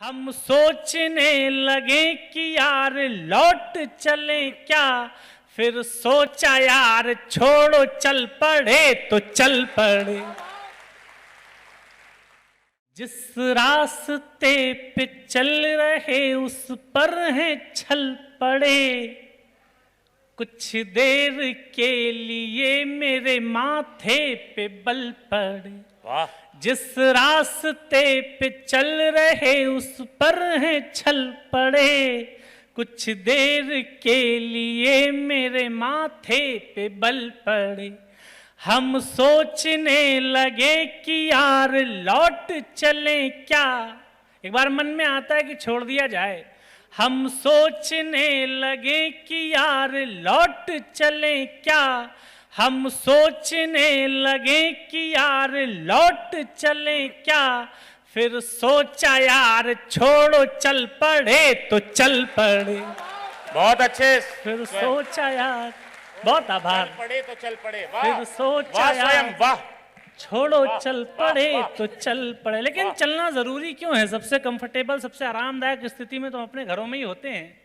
हम सोचने लगे कि यार लौट चले क्या, फिर सोचा यार छोड़ो चल पड़े तो चल पड़े। जिस रास्ते पे चल रहे उस पर है चल पड़े, कुछ देर के लिए मेरे माथे पे बल पड़े। वाह, जिस रास्ते पे चल रहे उस पर है छल पड़े, कुछ देर के लिए मेरे माथे पे बल पड़े। हम सोचने लगे कि यार लौट चले क्या, एक बार मन में आता है कि छोड़ दिया जाए। हम सोचने लगे कि यार लौट चले क्या, हम सोचने लगे कि यार लौट चले क्या, फिर सोचा यार छोड़ो चल पड़े तो चल पड़े। बहुत अच्छे। फिर सोचा यार, बहुत आभार। चल पड़े तो चल पड़े। वाह, फिर सोचा वाह यार स्वयं, वाह। छोड़ो वाह, चल वाह, पड़े वाह। तो चल पड़े। लेकिन चलना जरूरी क्यों है? सबसे कंफर्टेबल, सबसे आरामदायक स्थिति में तो हम अपने घरों में ही होते हैं।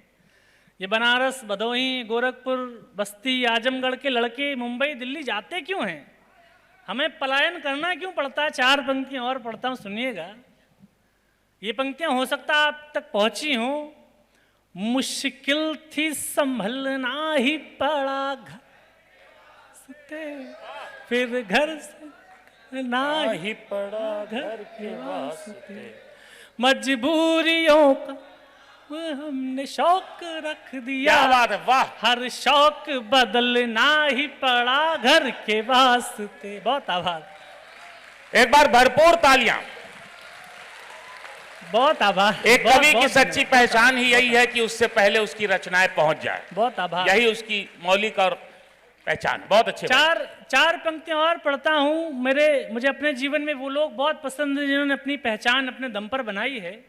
ये बनारस, भदोही, गोरखपुर, बस्ती, आजमगढ़ के लड़के मुंबई दिल्ली जाते क्यों हैं? हमें पलायन करना क्यों पड़ता है? चार पंक्तियां और पढ़ता हूं, सुनिएगा। ये पंक्तियां हो सकता है आप तक पहुंची हो। मुश्किल थी संभलना ही पड़ा घर से, फिर घर से ना ही पड़ा घर के वास्ते, मजबूरियों का हमने शौक रख दिया। क्या बात है, वाह। हर शौक बदलना ही पड़ा घर के वास्ते। बहुत आभार, एक बार भरपूर तालियां। बहुत आभार। एक बहुत- कवि की बहुत सच्ची धन्यवाद। पहचान ही यही है कि उससे पहले उसकी रचनाएं पहुंच जाए। बहुत आभार। यही उसकी मौलिक और पहचान। बहुत अच्छे। चार पंक्तियां और पढ़ता हूं। मुझे अपने जीवन में वो लोग बहुत पसंद हैं जिन्होंने अपनी पहचान अपने दम पर बनाई है,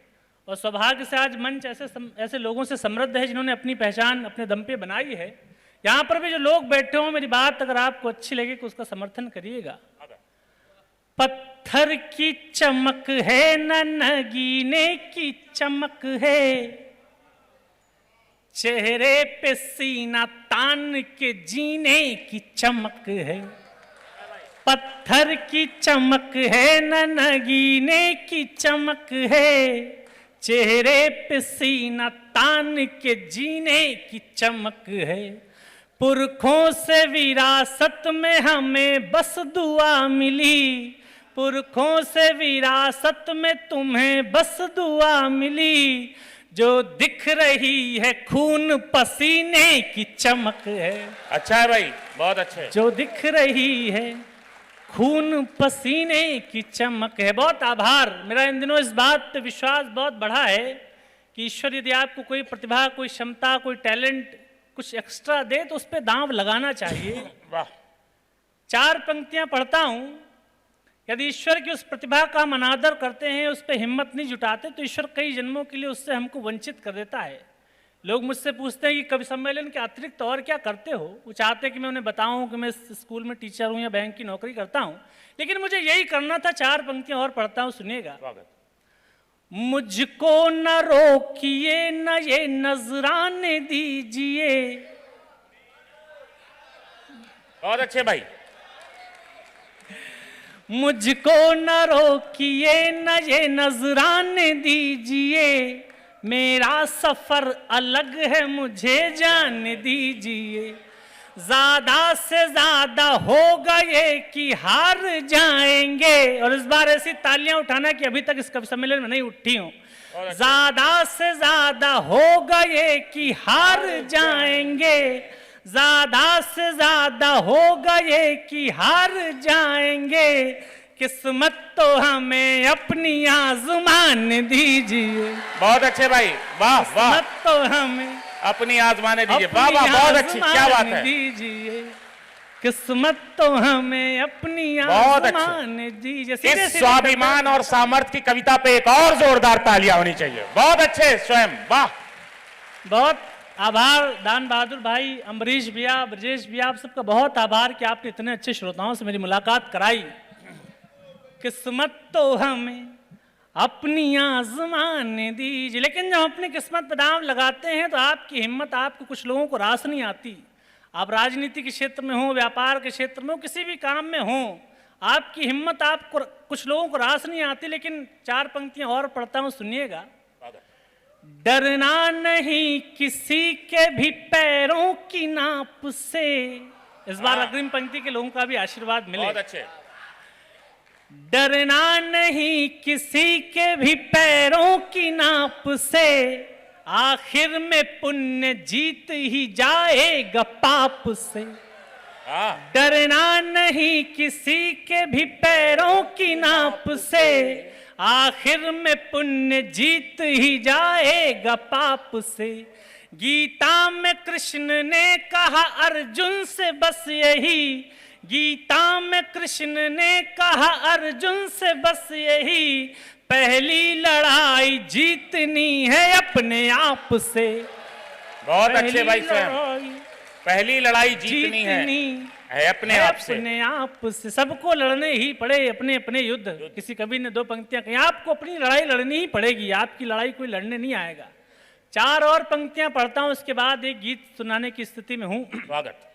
और सौभाग्य से आज मंच ऐसे लोगों से समृद्ध है जिन्होंने अपनी पहचान अपने दम पे बनाई है। यहाँ पर भी जो लोग बैठे हों, मेरी बात अगर आपको अच्छी लगे तो उसका समर्थन करिएगा। पत्थर की चमक है न नगीने की चमक है, चेहरे पे सीना तान के जीने की चमक है। पत्थर की चमक है न नगीने की चमक है, चेहरे पे सीना तान के जीने की चमक है। पुरखों से विरासत में हमें बस दुआ मिली, पुरखों से विरासत में तुम्हें बस दुआ मिली। जो दिख रही है खून पसीने की चमक है। अच्छा है भाई, बहुत अच्छे। जो दिख रही है खून पसीने की चमक है। बहुत आभार। मेरा इन दिनों इस बात पे विश्वास बहुत बढ़ा है कि ईश्वर यदि आपको कोई प्रतिभा, कोई क्षमता, कोई टैलेंट, कुछ एक्स्ट्रा दे तो उस पर दांव लगाना चाहिए। वाह। चार पंक्तियां पढ़ता हूं। यदि ईश्वर की उस प्रतिभा का हम अनादर करते हैं, उस पर हिम्मत नहीं जुटाते, तो ईश्वर कई जन्मों के लिए उससे हमको वंचित कर देता है। लोग मुझसे पूछते हैं कि कवि सम्मेलन के अतिरिक्त और क्या करते हो? वो चाहते हैं कि मैं उन्हें बताऊं कि मैं स्कूल में टीचर हूं या बैंक की नौकरी करता हूं, लेकिन मुझे यही करना था। चार पंक्तियां और पढ़ता हूं, सुनिएगा। मुझको न रोकिए न ये नजराने दीजिए। बहुत अच्छे भाई। मुझको न रोकिए न ये नजराने दीजिए, मेरा सफर अलग है मुझे जाने दीजिए। ज्यादा से ज्यादा होगा ये कि हार जाएंगे। और इस बार ऐसी तालियां उठाना कि अभी तक इस कवि सम्मेलन में नहीं उठी हूं। ज्यादा से ज्यादा होगा ये कि हार जाएंगे, ज्यादा से ज्यादा होगा ये कि हार जाएंगे। किस्मत तो हमें अपनी आजमान दीजिए। बहुत अच्छे भाई, वाह वाह। किस्मत तो हमें अपनी आजमाने दीजिए। वाह वाह, बहुत अच्छी, क्या बात है। दीजिए। किस्मत तो हमें अपनी बहुत अच्छे। आजमाने दीजिए। इस स्वाभिमान और सामर्थ्य की कविता पे एक और जोरदार तालियां होनी चाहिए। बहुत अच्छे स्वयं, वाह। बहुत आभार दान बहादुर भाई, अम्बरीश भैया, ब्रजेश भैया, आप सबका बहुत आभार कि आपने इतने अच्छे श्रोताओं से मेरी मुलाकात कराई। किस्मत तो हमें अपनी आजमाने दीजिए। लेकिन जब अपनी किस्मत पर दांव लगाते हैं तो आपकी हिम्मत, आपको कुछ लोगों को रास नहीं आती। आप राजनीति के क्षेत्र में हो, व्यापार के क्षेत्र में हो, किसी भी काम में हो, आपकी हिम्मत आपको कुछ लोगों को रास नहीं आती। लेकिन 4 पंक्तियां और पढ़ता हूं, सुनिएगा। डरना नहीं किसी के भी पैरों की नाप से। इस बार अग्रिम पंक्ति के लोगों का भी आशीर्वाद मिले। बहुत अच्छे। डरना नहीं किसी के भी पैरों की नाप से, आखिर में पुण्य जीत ही जाएगा पाप से। डरना नहीं किसी के भी पैरों की नाप से, आखिर में पुण्य जीत ही जाएगा पाप से। गीता में कृष्ण ने कहा अर्जुन से बस यही, गीता में कृष्ण ने कहा अर्जुन से बस यही, पहली लड़ाई जीतनी है अपने आप से। बहुत अच्छे भाई साहब, पहली लड़ाई जीतनी है अपने आप से। अपने आप से सबको लड़ने ही पड़े अपने अपने युद्ध। किसी कवि ने 2 पंक्तियां कही, आपको अपनी लड़ाई लड़नी ही पड़ेगी, आपकी लड़ाई कोई लड़ने नहीं आएगा। 4 और पंक्तियां पढ़ता हूं, उसके बाद एक गीत सुनाने की स्थिति में हूं। स्वागत।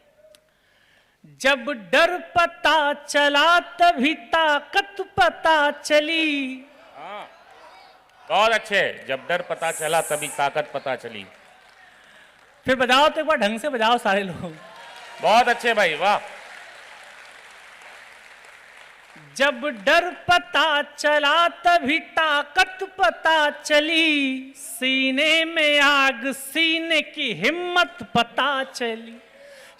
जब डर पता चला तभी ताकत पता चली। बहुत अच्छे। जब डर पता चला तभी ताकत पता चली। फिर बजाओ तो एक बार ढंग से बजाओ सारे लोग। बहुत अच्छे भाई, वाह। जब डर पता चला तभी ताकत पता चली, सीने में आग सीने की हिम्मत पता चली।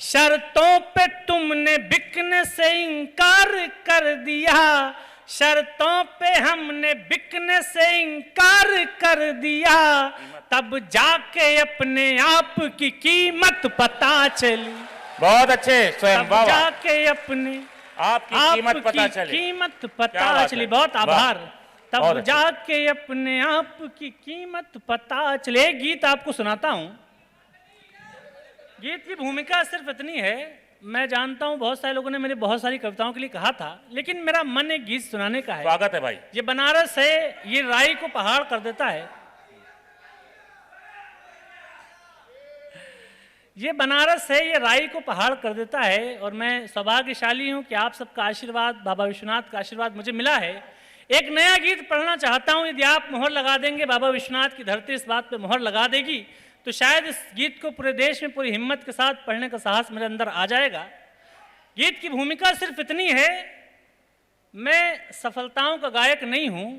शर्तों पे तुमने बिकने से इनकार कर दिया, शर्तों पे हमने बिकने से इनकार कर दिया, तब जाके अपने आप की कीमत पता चली। बहुत अच्छे स्वयं, तब जाके अपने आपकी कीमत पता चली, कीमत पता चली। बहुत आभार। तब जाके अपने आप की कीमत पता चले। एक गीत आपको सुनाता हूं। गीत की भूमिका सिर्फ इतनी है, मैं जानता हूं बहुत सारे लोगों ने मेरी बहुत सारी कविताओं के लिए कहा था, लेकिन मेरा मन एक गीत सुनाने का है। स्वागत है भाई। ये बनारस है, ये राई को पहाड़ कर देता है। ये बनारस है, ये राई को पहाड़ कर देता है। और मैं सौभाग्यशाली हूं कि आप सबका आशीर्वाद, बाबा विश्वनाथ का आशीर्वाद मुझे मिला है। एक नया गीत पढ़ना चाहता हूं, यदि आप मोहर लगा देंगे, बाबा विश्वनाथ की धरती इस बात पे मोहर लगा देगी, तो शायद इस गीत को पूरे देश में पूरी हिम्मत के साथ पढ़ने का साहस मेरे अंदर आ जाएगा। गीत की भूमिका सिर्फ इतनी है, मैं सफलताओं का गायक नहीं हूं।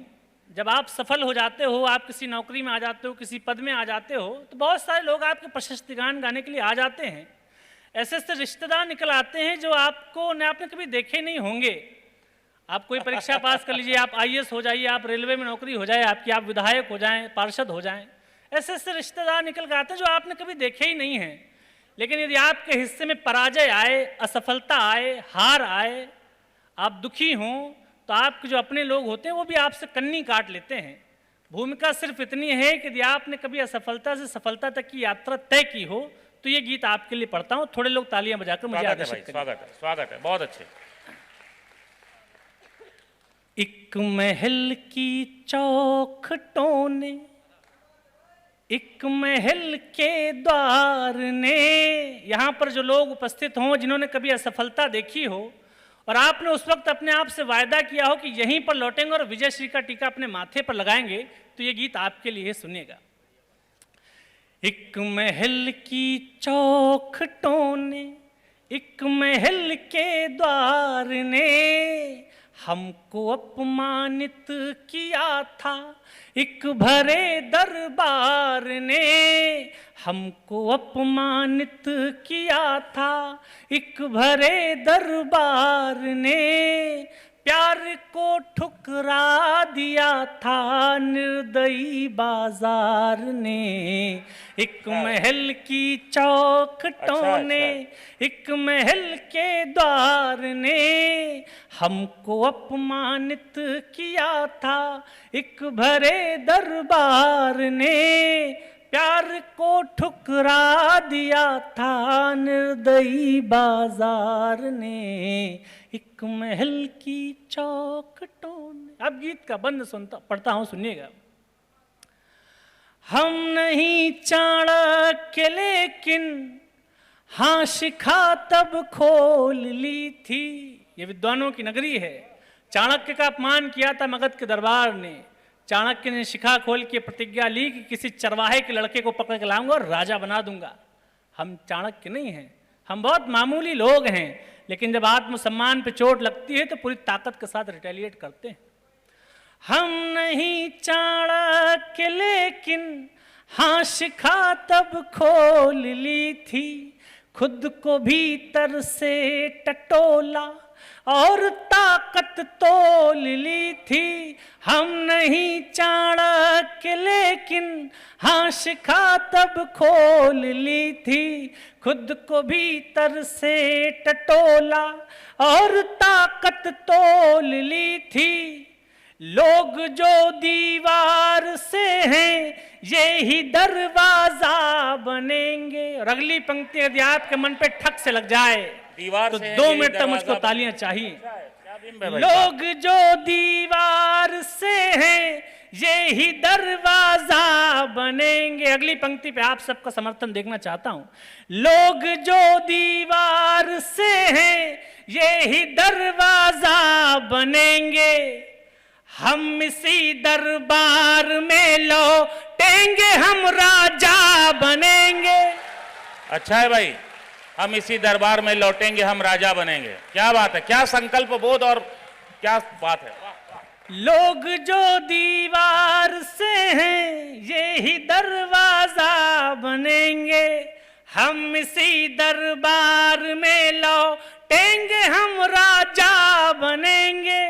जब आप सफल हो जाते हो, आप किसी नौकरी में आ जाते हो, किसी पद में आ जाते हो, तो बहुत सारे लोग आपके प्रशस्ति गान गाने के लिए आ जाते हैं। ऐसे ऐसे रिश्तेदार निकल आते हैं जो आपने कभी देखे नहीं होंगे। आप कोई परीक्षा पास कर लीजिए, आप IAS हो जाइए, आप रेलवे में नौकरी हो जाए आपकी, आप विधायक हो जाएं, पार्षद हो जाएं। ऐसे ऐसे रिश्तेदार निकल के आते हैं जो आपने कभी देखे ही नहीं हैं। लेकिन यदि आपके हिस्से में पराजय आए, असफलता आए, हार आए, आप दुखी हों, तो आपके जो अपने लोग होते हैं वो भी आपसे कन्नी काट लेते हैं। भूमिका सिर्फ इतनी है कि यदि आपने कभी असफलता से सफलता तक की यात्रा तय की हो, तो ये गीत आपके लिए पढ़ता हूं। थोड़े लोग तालियां बजाकर मुझे आदेशित करें। स्वागत है, स्वागत है, बहुत अच्छे। एक महल की चौखटों ने, एक महल के द्वार ने, यहां पर जो लोग उपस्थित हों जिन्होंने कभी असफलता देखी हो और आपने उस वक्त अपने आप से वायदा किया हो कि यहीं पर लौटेंगे और विजय श्री का टीका अपने माथे पर लगाएंगे, तो ये गीत आपके लिए सुनिएगा। एक महल की चौखटों ने, एक महल के द्वार ने, हमको अपमानित किया था एक भरे दरबार ने, हमको अपमानित किया था एक भरे दरबार ने, प्यार को ठुकरा दिया था निर्दयी बाजार ने। एक महल की चौखटों ने, एक महल के द्वार ने, हमको अपमानित किया था एक भरे दरबार ने, प्यार को ठुकरा दिया था निर्दयी बाजार ने। एक महल की चौखटों ने। अब गीत का बंद पढ़ता हूं, सुनिएगा। हम नहीं चाणक्य लेकिन हाँ शिखा तब खोल ली थी। ये विद्वानों की नगरी है। चाणक्य का अपमान किया था मगध के दरबार ने। चाणक्य ने शिखा खोल के प्रतिज्ञा ली कि किसी चरवाहे के लड़के को पकड़ के लाऊंगा और राजा बना दूंगा। हम चाणक्य नहीं हैं, हम बहुत मामूली लोग हैं, लेकिन जब आत्मसम्मान पे चोट लगती है तो पूरी ताकत के साथ रिटेलिएट करते हैं। हम नहीं चाणक्य लेकिन हाँ शिखा तब खोल ली थी, खुद को भीतर से टटोला और ताकत तोल ली थी। हम नहीं चाणक्य लेकिन हाँ शिखा तब खोल ली थी, खुद को भीतर से टटोला और ताकत तोल ली थी। लोग जो दीवार से हैं ये ही दरवाजा बनेंगे। और अगली पंक्ति यदि आपके मन पे ठक से लग जाए दीवार तो से 2 मिनट तक मुझको तालियां चाहिए। लोग जो दीवार से हैं ये ही दरवाजा बनेंगे। अगली पंक्ति पे आप सबका समर्थन देखना चाहता हूं। लोग जो दीवार से हैं ये ही दरवाजा बनेंगे, हम इसी दरबार में लौटेंगे, हम राजा बनेंगे। अच्छा है भाई, हम इसी दरबार में लौटेंगे, हम राजा बनेंगे। क्या बात है, क्या संकल्प बोध और क्या बात है। लोग जो दीवार से हैं ये ही दरवाजा बनेंगे, हम इसी दरबार में लौटेंगे, हम राजा बनेंगे।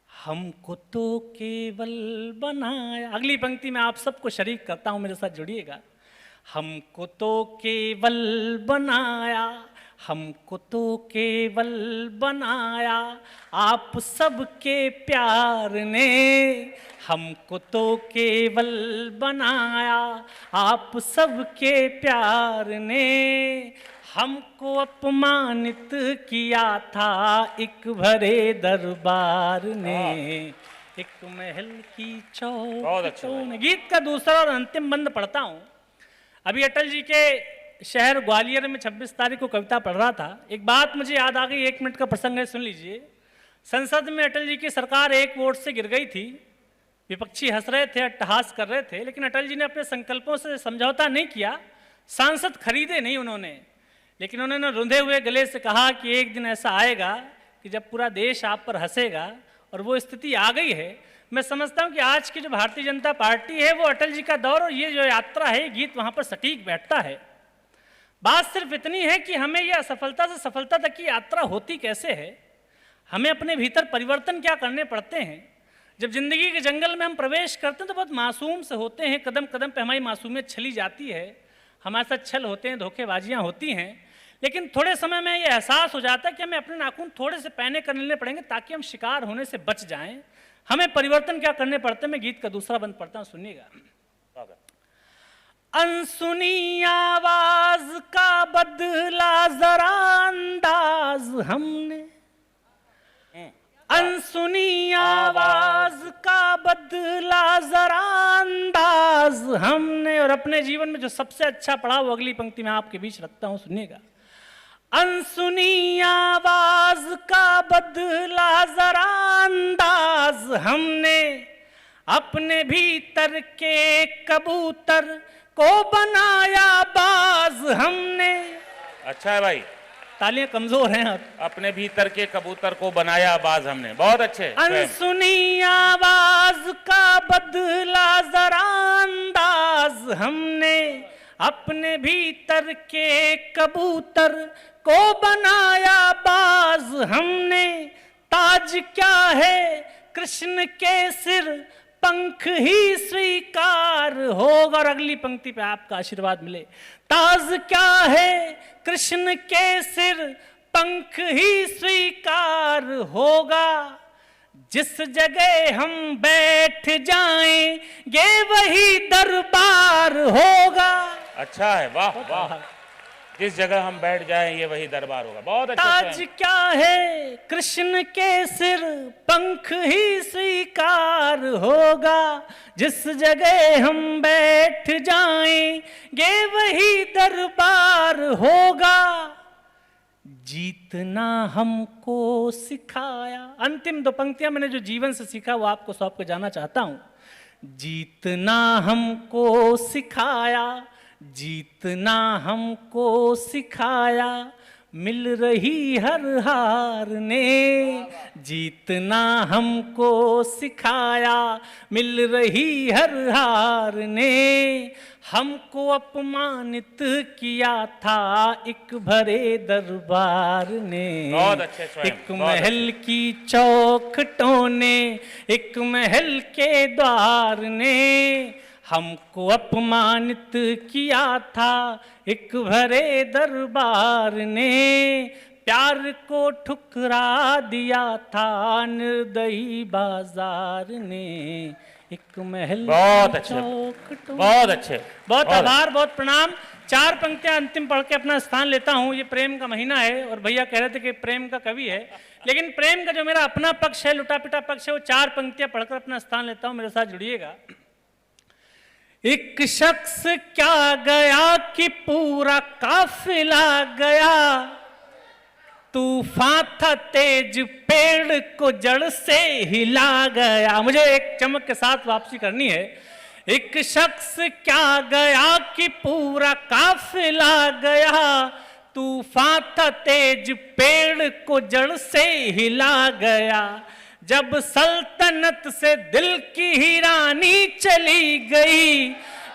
हमको तो केवल बनाया। अगली पंक्ति में आप सबको शरीक करता हूं, मेरे साथ जुड़िएगा। हमको तो केवल बनाया, हमको तो केवल बनाया आप सबके प्यार ने। हमको तो केवल बनाया आप सबके प्यार ने, हमको अपमानित किया था एक भरे दरबार ने, एक महल की चौखटों ने। गीत का दूसरा और अंतिम बंद पढ़ता हूं। अभी अटल जी के शहर ग्वालियर में 26 तारीख को कविता पढ़ रहा था। एक बात मुझे याद आ गई, 1 मिनट का प्रसंग है, सुन लीजिए। संसद में अटल जी की सरकार 1 वोट से गिर गई थी। विपक्षी हंस रहे थे, अट्टहास कर रहे थे, लेकिन अटल जी ने अपने संकल्पों से समझौता नहीं किया। सांसद खरीदे नहीं उन्होंने, लेकिन उन्होंने रुंधे हुए गले से कहा कि एक दिन ऐसा आएगा कि जब पूरा देश आप पर हंसेगा, और वो स्थिति आ गई है। मैं समझता हूं कि आज की जो भारतीय जनता पार्टी है वो अटल जी का दौर और ये जो यात्रा है, गीत वहां पर सटीक बैठता है। बात सिर्फ इतनी है कि हमें यह असफलता से सफलता तक की यात्रा होती कैसे है, हमें अपने भीतर परिवर्तन क्या करने पड़ते हैं। जब जिंदगी के जंगल में हम प्रवेश करते हैं तो बहुत मासूम से होते हैं, कदम कदम पे हमारी मासूमियत छली जाती है, हमारे साथ छल होते हैं, धोखेबाजियां होती हैं, लेकिन थोड़े समय में ये एहसास हो जाता है कि हमें अपने नाखून थोड़े से पैने कर लेने पड़ेंगे ताकि हम शिकार होने से बच जाएं। हमें परिवर्तन क्या करने पड़ते हैं। मैं गीत का दूसरा बंद पढ़ता हूं, सुनिएगा। अनसुनी आवाज का बदला जरा अंदाज हमने, अनसुनी आवाज का बदला जरा अंदाज हमने। और अपने जीवन में जो सबसे अच्छा पढ़ा वो अगली पंक्ति में आपके बीच रखता हूं, सुनिएगा। अनसुनी आवाज का बदला जरा अंदाज हमने, अपने भीतर के कबूतर को बनाया बाज हमने। अच्छा है भाई, तालियां कमजोर हैं अब। अपने भीतर के कबूतर को बनाया बाज हमने, बहुत अच्छे। अनसुनी आवाज का बदला जरा अंदाज हमने, अपने भीतर के कबूतर को बनाया बाज हमने। ताज क्या है कृष्ण के सिर, पंख ही स्वीकार होगा। और अगली पंक्ति पे आपका आशीर्वाद मिले। ताज क्या है कृष्ण के सिर, पंख ही स्वीकार होगा। जिस जगह हम बैठ जाएंगे वही दरबार होगा। अच्छा है, वाह वाह, जिस जगह हम बैठ जाएं ये वही दरबार होगा। बहुत अच्छे ताज स्वयं। क्या है कृष्ण के सिर, पंख ही स्वीकार होगा। जिस जगह हम बैठ जाएंगे वही दरबार होगा। जीतना हमको सिखाया। अंतिम दो पंक्तियां मैंने जो जीवन से सीखा वो आपको सौंप के जाना चाहता हूं। जीतना हमको सिखाया, जीतना हमको सिखाया, मिल रही हर हार ने। जीतना हमको सिखाया, मिल रही हर हार ने। हमको अपमानित किया था एक भरे दरबार ने। बहुत अच्छे स्वयं, एक बहुत महल की चौखटों ने, एक महल के द्वार ने। हमको अपमानित किया था एक भरे दरबार ने। प्यार को ठुकरा दिया था निर्दयी बाजार ने। एक महल बहुत अच्छे, चौखटों। बहुत अच्छे, बहुत आभार, बहुत प्रणाम। चार पंक्तियां अंतिम पढ़ के अपना स्थान लेता हूं। ये प्रेम का महीना है और भैया कह रहे थे कि प्रेम का कवि है, लेकिन प्रेम का जो मेरा अपना पक्ष है, लुटा पिटा पक्ष है, वो चार पंक्तियां पढ़कर अपना स्थान लेता हूं। मेरे साथ जुड़िएगा। एक शख्स क्या गया कि पूरा काफिला गया। तूफान था तेज, पेड़ को जड़ से हिला गया। मुझे एक चमक के साथ वापसी करनी है। एक शख्स क्या गया कि पूरा काफिला गया। तूफान था तेज, पेड़ को जड़ से हिला गया। जब सल्तनत से दिल की ही रानी चली गई,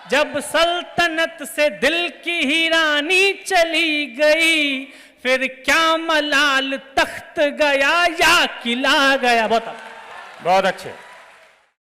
जब सल्तनत से दिल की ही रानी चली गई, फिर क्या मलाल तख्त गया या किला गया। बहुत बहुत अच्छे।